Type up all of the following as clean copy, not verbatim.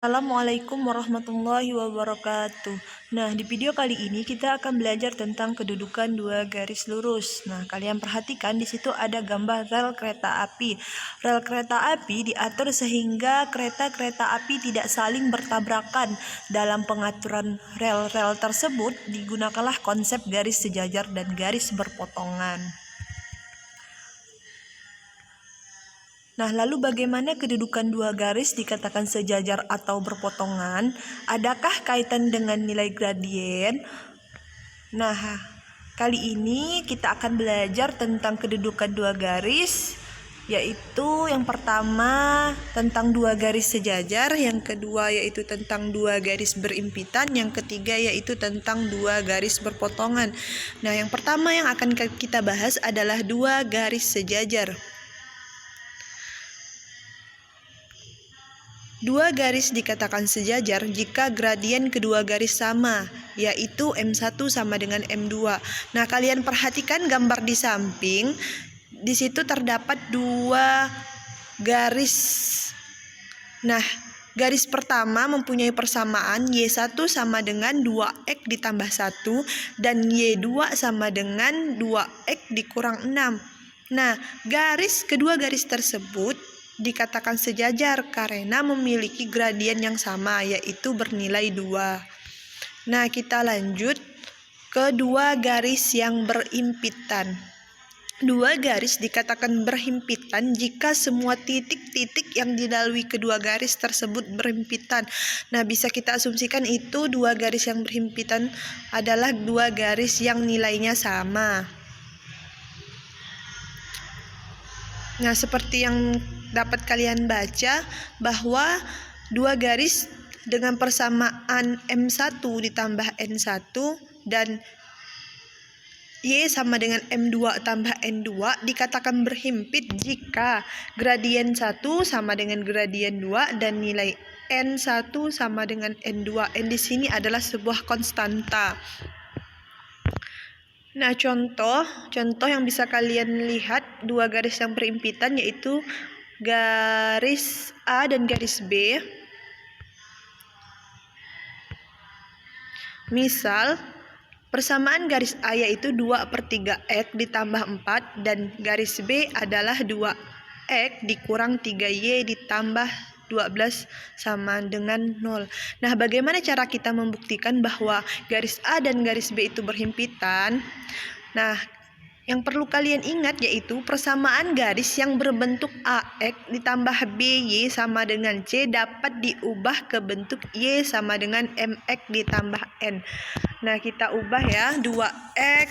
Assalamualaikum warahmatullahi wabarakatuh. Nah, di video kali ini kita akan belajar tentang kedudukan dua garis lurus. Nah, kalian perhatikan di situ ada gambar rel kereta api. Rel kereta api diatur sehingga kereta-kereta api tidak saling bertabrakan. Dalam pengaturan rel-rel tersebut digunakanlah konsep garis sejajar dan garis berpotongan. Nah, lalu bagaimana kedudukan dua garis dikatakan sejajar atau berpotongan? Adakah kaitan dengan nilai gradien? Nah, kali ini kita akan belajar tentang kedudukan dua garis, yaitu yang pertama tentang dua garis sejajar, yang kedua yaitu tentang dua garis berimpitan, yang ketiga yaitu tentang dua garis berpotongan. Nah, yang pertama yang akan kita bahas adalah dua garis sejajar. Dua garis dikatakan sejajar jika gradien kedua garis sama, yaitu M1 sama dengan M2. Nah, kalian perhatikan gambar di samping. Di situ terdapat dua garis. Nah, garis pertama mempunyai persamaan Y1 sama dengan 2X ditambah 1 dan Y2 sama dengan 2X dikurang 6. Nah, kedua garis tersebut dikatakan sejajar karena memiliki gradien yang sama, yaitu bernilai 2. Nah, kita lanjut ke dua garis yang berimpitan. Dua garis dikatakan berhimpitan jika semua titik-titik yang dilalui kedua garis tersebut berhimpitan. Nah, bisa kita asumsikan itu dua garis yang berhimpitan adalah dua garis yang nilainya sama. Nah, seperti yang dapat kalian baca bahwa dua garis dengan persamaan M1 ditambah N1 dan Y sama dengan M2 tambah N2 dikatakan berhimpit jika gradien 1 sama dengan gradien 2 dan nilai N1 sama dengan N2. N di sini adalah sebuah konstanta. Nah, contoh yang bisa kalian lihat dua garis yang berimpitan yaitu garis A dan garis B. Misal, persamaan garis A yaitu 2/3X ditambah 4 dan garis B adalah 2X dikurang 3Y ditambah 12 sama dengan 0. Nah, bagaimana cara kita membuktikan bahwa garis A dan garis B itu berhimpitan? Nah, yang perlu kalian ingat yaitu persamaan garis yang berbentuk AX ditambah BY sama dengan C dapat diubah ke bentuk Y sama dengan MX ditambah N. Nah, kita ubah ya, 2X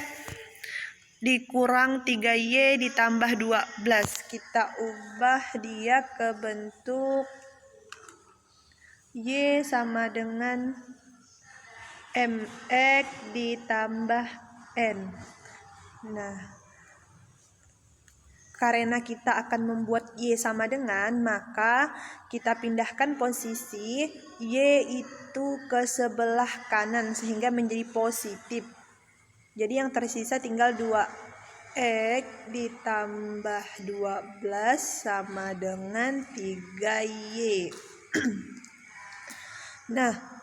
dikurang 3Y ditambah 12. Kita ubah dia ke bentuk Y sama dengan MX ditambah N. Nah, karena kita akan membuat Y sama dengan, maka kita pindahkan posisi Y itu ke sebelah kanan sehingga menjadi positif. Jadi yang tersisa tinggal 2X ditambah 12 sama dengan 3Y. Nah,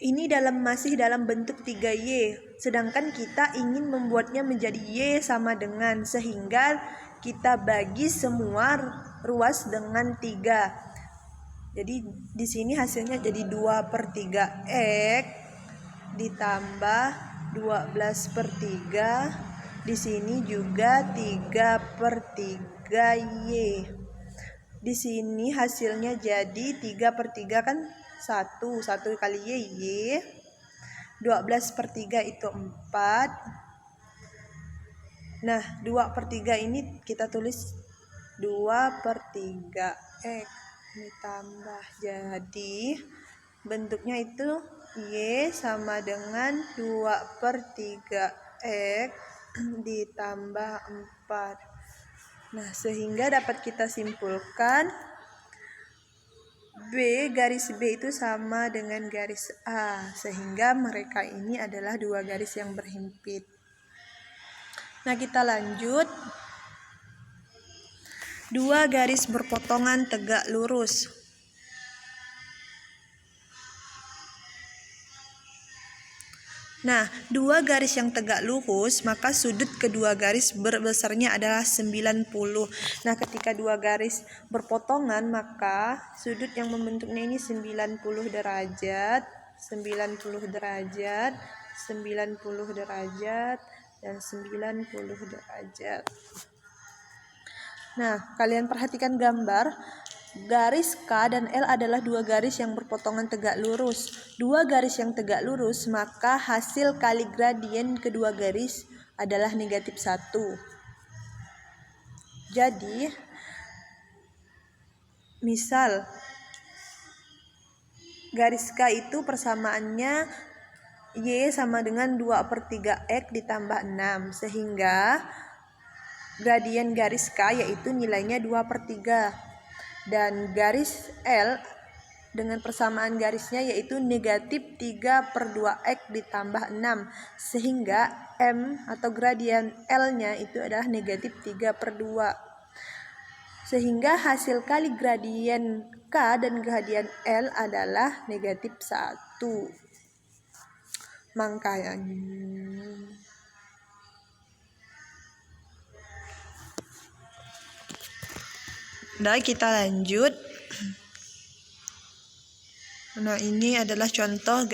ini masih dalam bentuk 3Y, sedangkan kita ingin membuatnya menjadi Y sama dengan, sehingga kita bagi semua ruas dengan 3. Jadi di sini hasilnya jadi 2/3X ditambah 12/3. Di sini juga 3/3Y. Di sini hasilnya jadi 3/3 kan 1 kali Y. 12/3 itu 4. Nah, 2/3 ini kita tulis 2/3X ditambah, jadi bentuknya itu Y sama dengan 2/3X ditambah 4. Nah, sehingga dapat kita simpulkan garis B itu sama dengan garis A, sehingga mereka ini adalah dua garis yang berhimpit. Nah, kita lanjut. Dua garis berpotongan tegak lurus. Nah, dua garis yang tegak lurus, maka sudut kedua garis berbesarnya adalah 90. Nah, ketika dua garis berpotongan, maka sudut yang membentuknya ini 90 derajat, 90 derajat, 90 derajat, dan 90 derajat. Nah, kalian perhatikan gambar. Garis K dan L adalah dua garis yang berpotongan tegak lurus. Dua garis yang tegak lurus, maka hasil kali gradien kedua garis adalah negatif 1. Jadi, misal garis K itu persamaannya Y sama dengan 2/3X ditambah 6. Sehingga gradien garis K yaitu nilainya 2/3. Dan garis L dengan persamaan garisnya yaitu negatif 3/2X ditambah 6. Sehingga M atau gradien L-nya itu adalah negatif 3/2. Sehingga hasil kali gradien K dan gradien L adalah negatif 1. Makanya nah, kita lanjut. Nah, ini adalah contoh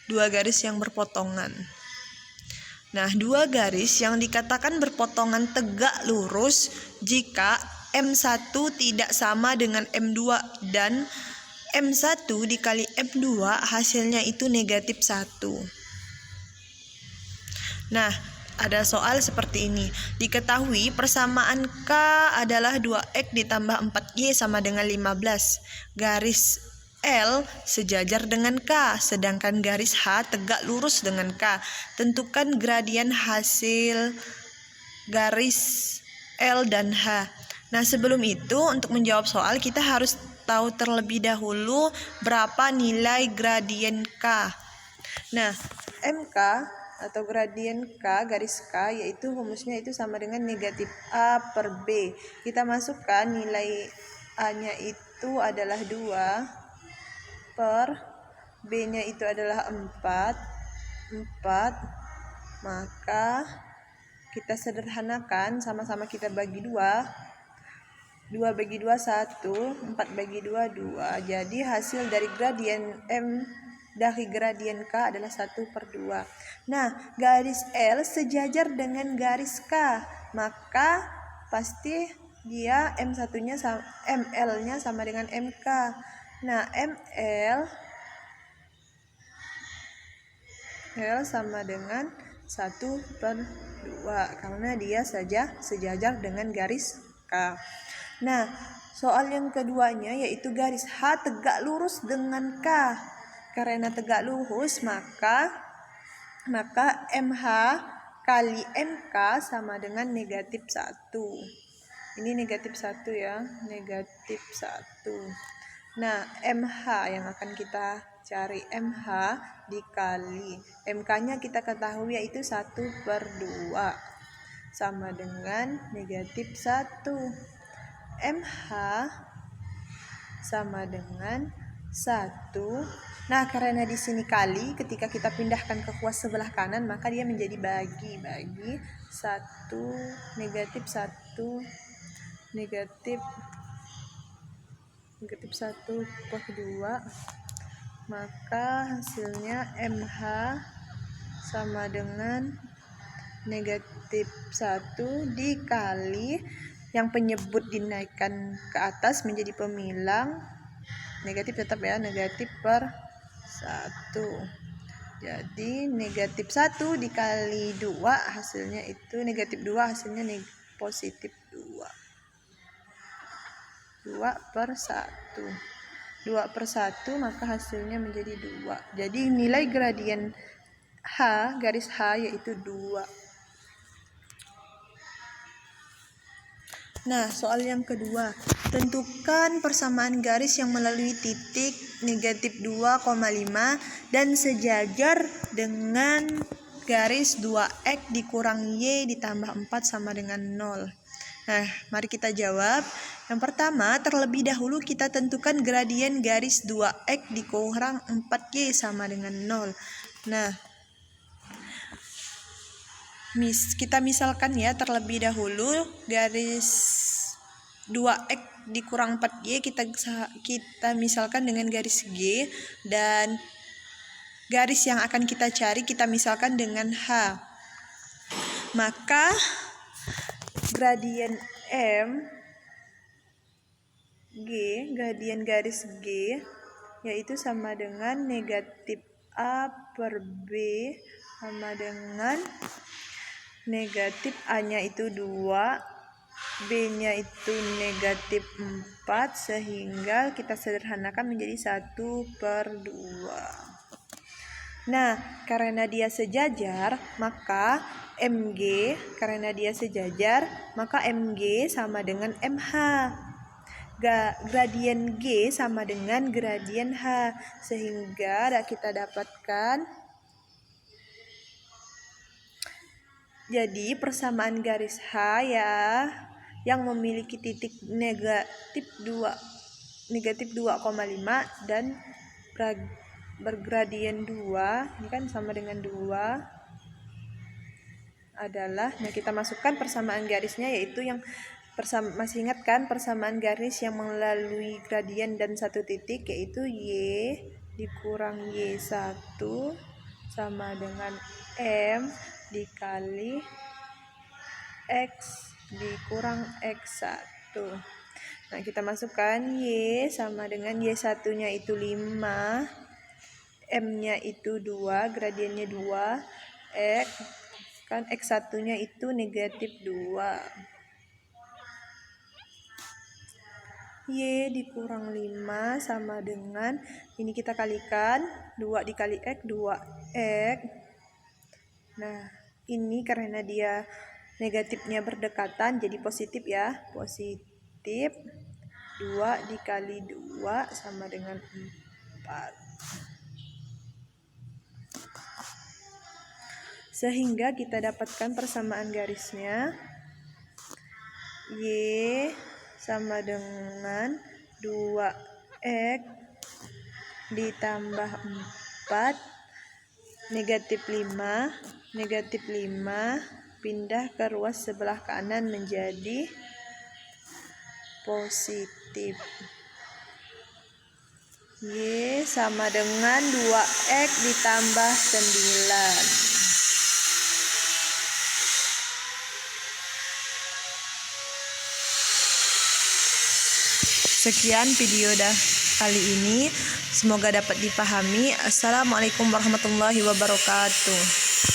dua garis yang berpotongan. Nah, dua garis yang dikatakan berpotongan tegak lurus jika M1 tidak sama dengan M2 dan M1 dikali M2 hasilnya itu negatif 1. Nah, ada soal seperti ini. Diketahui persamaan K adalah 2X ditambah 4Y sama dengan 15. Garis L sejajar dengan K, sedangkan garis H tegak lurus dengan K. Tentukan gradien hasil garis L dan H. Nah, sebelum itu untuk menjawab soal kita harus tahu terlebih dahulu berapa nilai gradien K. Nah, MK atau gradien K garis K yaitu rumusnya itu sama dengan negatif A per B. Kita masukkan nilai A-nya itu adalah 2 per B-nya itu adalah 4. Maka kita sederhanakan, sama-sama kita bagi 2. 2 bagi 2 1, 4 bagi 2 2. Jadi hasil dari gradien M dari gradien K adalah 1/2. Nah, garis L sejajar dengan garis K, maka pasti dia M1-nya ML-nya sama dengan MK. Nah, ML sama dengan 1/2 karena dia saja sejajar dengan garis K. Nah, soal yang keduanya yaitu garis H tegak lurus dengan K. Karena tegak lurus maka MH kali MK sama dengan negatif 1. Ini negatif 1 ya, negatif 1. Nah, MH yang akan kita cari, MH dikali MK-nya kita ketahui yaitu 1/2 sama dengan negatif 1. MH sama dengan 1. Nah, karena di sini kali, ketika kita pindahkan ke kuas sebelah kanan, maka dia menjadi bagi 1, negatif 1, negatif 1/2. Maka hasilnya MH sama dengan negatif 1 dikali yang penyebut dinaikkan ke atas menjadi pemilang, negatif tetap ya, negatif per 1. Jadi negatif 1 dikali 2 hasilnya itu negatif 2, hasilnya positif 2. 2/1. 2/1 maka hasilnya menjadi 2. Jadi nilai gradien H, garis H yaitu 2. Nah, soal yang kedua, tentukan persamaan garis yang melalui titik negatif 2,5 dan sejajar dengan garis 2x dikurang Y ditambah 4 sama dengan 0. Nah, mari kita jawab. Yang pertama, terlebih dahulu kita tentukan gradien garis 2x dikurang 4y sama dengan 0. Nah, kita misalkan ya, terlebih dahulu garis 2x dikurang 4y kita misalkan dengan garis G, dan garis yang akan kita cari kita misalkan dengan H. Maka gradien gradien garis G yaitu sama dengan negatif A per B sama dengan negatif A-nya itu 2, B-nya itu negatif 4, sehingga kita sederhanakan menjadi 1/2. Nah, karena dia sejajar, maka MG sama dengan MH. Gradien G sama dengan gradien H, sehingga kita dapatkan jadi persamaan garis H ya yang memiliki titik negatif 2,5 dan bergradien 2, ini kan sama dengan 2 adalah, nah kita masukkan persamaan garisnya, yaitu yang masih ingat kan persamaan garis yang melalui gradien dan satu titik, yaitu Y dikurang Y1 sama dengan M dikali X dikurang X1. Nah, kita masukkan Y sama dengan Y1 nya itu 5, M nya itu 2, gradiennya 2, X kan X1 nya itu negatif 2. Y dikurang 5 sama dengan, ini kita kalikan, 2 dikali X, 2X. Nah, ini karena dia negatifnya berdekatan, jadi positif ya, positif 2 dikali 2 sama dengan 4. Sehingga kita dapatkan persamaan garisnya, Y sama dengan 2X ditambah 4, negatif 5 pindah ke ruas sebelah kanan menjadi positif. Y sama dengan 2X ditambah 9. Sekian video kali ini, semoga dapat dipahami. Assalamualaikum warahmatullahi wabarakatuh.